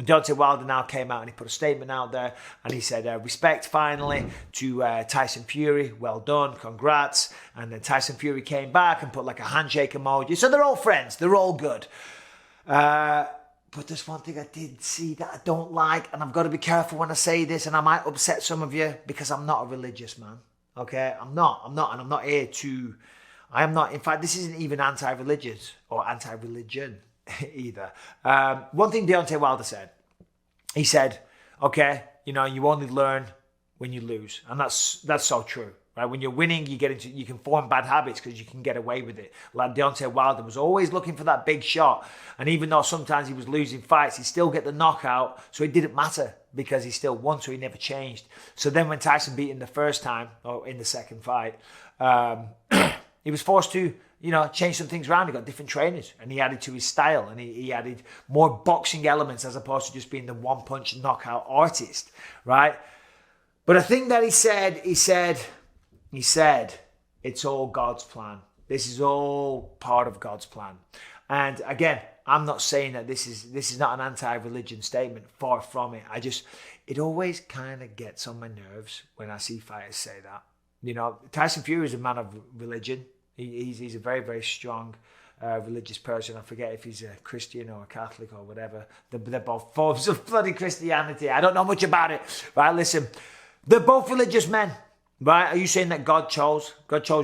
Deontay Wilder now came out and he put a statement out there and he said, respect finally to Tyson Fury. Well done. Congrats. And then Tyson Fury came back and put like a handshake emoji. So they're all friends. They're all good. But there's one thing I did see that I don't like, and I've got to be careful when I say this, and I might upset some of you because I'm not a religious man. Okay? I'm not, and I'm not here to... I am not... In fact, this isn't even anti-religious or anti-religion either. One thing Deontay Wilder said, he said, okay, you know, you only learn when you lose. And that's so true. Right? When you're winning, you can form bad habits because you can get away with it. Like Deontay Wilder was always looking for that big shot. And even though sometimes he was losing fights, he still get the knockout. So it didn't matter because he still won. So he never changed. So then when Tyson beat him the first time, or in the second fight, he was forced to, you know, change some things around. He got different trainers and he added to his style and he added more boxing elements as opposed to just being the one punch knockout artist. Right? But a thing that he said, it's all God's plan. This is all part of God's plan. And again, I'm not saying that this is not an anti-religion statement. Far from it. It always kind of gets on my nerves when I see fighters say that. You know, Tyson Fury is a man of religion. He's a very, very strong religious person. I forget if he's a Christian or a Catholic or whatever. They're both forms of bloody Christianity. I don't know much about it. Right, listen. They're both religious men. Right? Are you saying that God chose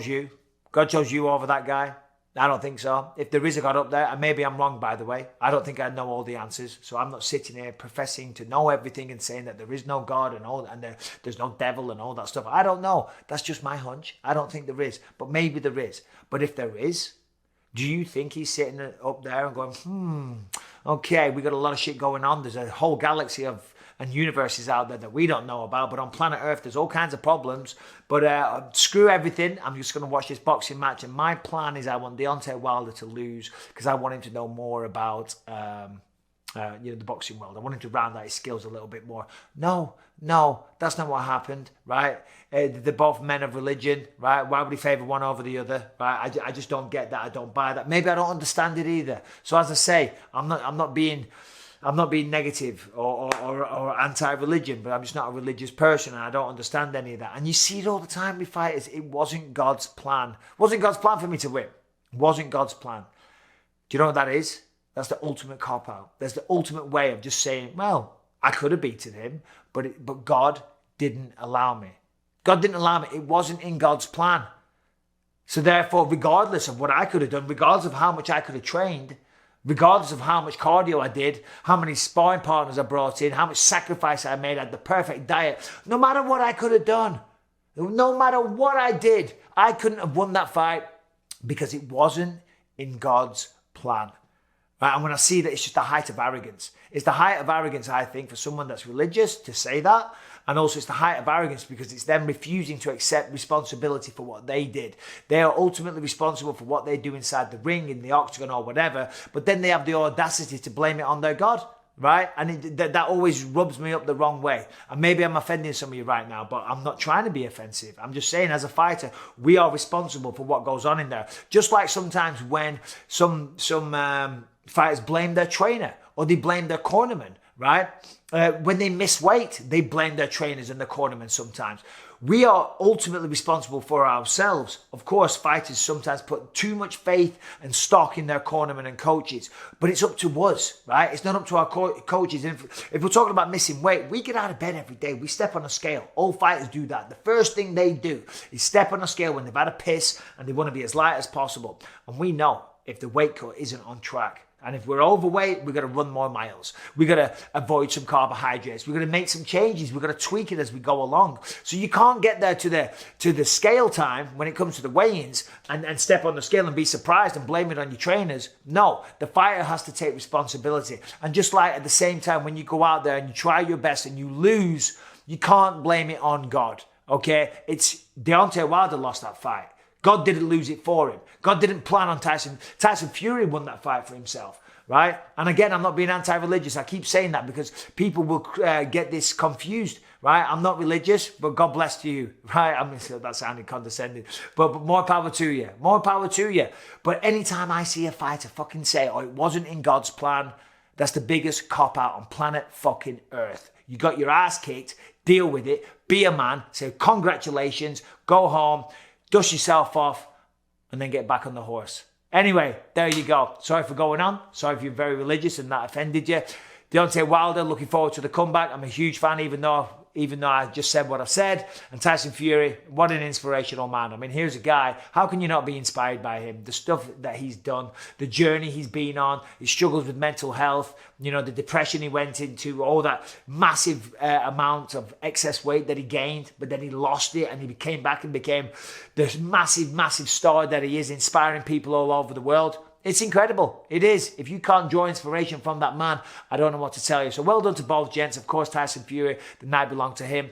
you? God chose you over that guy? I don't think so. If there is a God up there, and maybe I'm wrong, by the way, I don't think I know all the answers. So I'm not sitting here professing to know everything and saying that there is no God and there's no devil and all that stuff. I don't know. That's just my hunch. I don't think there is, but maybe there is. But if there is, do you think he's sitting up there and going, okay, we got a lot of shit going on. There's a whole galaxy and universes out there that we don't know about. But on planet Earth, there's all kinds of problems. But screw everything. I'm just going to watch this boxing match. And my plan is I want Deontay Wilder to lose because I want him to know more about the boxing world. I want him to round out his skills a little bit more. No, that's not what happened, right? They're both men of religion, right? Why would he favour one over the other, right? I just don't get that. I don't buy that. Maybe I don't understand it either. So as I say, I'm not being negative or anti-religion, but I'm just not a religious person and I don't understand any of that. And you see it all the time with fighters. It wasn't God's plan. It wasn't God's plan for me to win. It wasn't God's plan. Do you know what that is? That's the ultimate cop-out. There's the ultimate way of just saying, well, I could have beaten him, but God didn't allow me. God didn't allow me. It wasn't in God's plan. So therefore, regardless of what I could have done, regardless of how much I could have trained, regardless of how much cardio I did, how many sparring partners I brought in, how much sacrifice I made, I had the perfect diet, no matter what I could have done, no matter what I did, I couldn't have won that fight because it wasn't in God's plan. Right? And when I see that, it's just the height of arrogance. It's the height of arrogance, I think, for someone that's religious to say that. And also it's the height of arrogance because it's them refusing to accept responsibility for what they did. They are ultimately responsible for what they do inside the ring, in the octagon or whatever. But then they have the audacity to blame it on their God, right? And that always rubs me up the wrong way. And maybe I'm offending some of you right now, but I'm not trying to be offensive. I'm just saying as a fighter, we are responsible for what goes on in there. Just like sometimes when some fighters blame their trainer or they blame their cornerman, right? When they miss weight, they blame their trainers and their cornermen sometimes. We are ultimately responsible for ourselves. Of course, fighters sometimes put too much faith and stock in their cornermen and coaches, but it's up to us, right? It's not up to our coaches. If we're talking about missing weight, we get out of bed every day. We step on a scale. All fighters do that. The first thing they do is step on a scale when they've had a piss and they want to be as light as possible. And we know if the weight cut isn't on track. And if we're overweight, we've got to run more miles. We've got to avoid some carbohydrates. We've got to make some changes. We've got to tweak it as we go along. So you can't get there to the scale time when it comes to the weigh-ins and step on the scale and be surprised and blame it on your trainers. No, the fighter has to take responsibility. And just like at the same time, when you go out there and you try your best and you lose, you can't blame it on God, okay? It's Deontay Wilder lost that fight. God didn't lose it for him. God didn't plan on Tyson. Tyson Fury won that fight for himself, right? And again, I'm not being anti-religious. I keep saying that because people will get this confused, right? I'm not religious, but God bless you, right? I mean, that sounded condescending, but more power to you. More power to you. But anytime I see a fighter fucking say, oh, it wasn't in God's plan, That's the biggest cop-out on planet fucking Earth. You got your ass kicked, deal with it, be a man, say congratulations, go home, dust yourself off, and then get back on the horse. Anyway, there you go. Sorry for going on. Sorry if you're very religious and that offended you. Deontay Wilder, looking forward to the comeback. I'm a huge fan, even though I just said what I've said. And Tyson Fury, what an inspirational man. I mean, here's a guy, how can you not be inspired by him? The stuff that he's done, the journey he's been on, his struggles with mental health, you know, the depression he went into, all that massive amount of excess weight that he gained, but then he lost it and he came back and became this massive, massive star that he is, inspiring people all over the world. It's incredible. It is. If you can't draw inspiration from that man, I don't know what to tell you. So well done to both gents. Of course, Tyson Fury, the night belonged to him.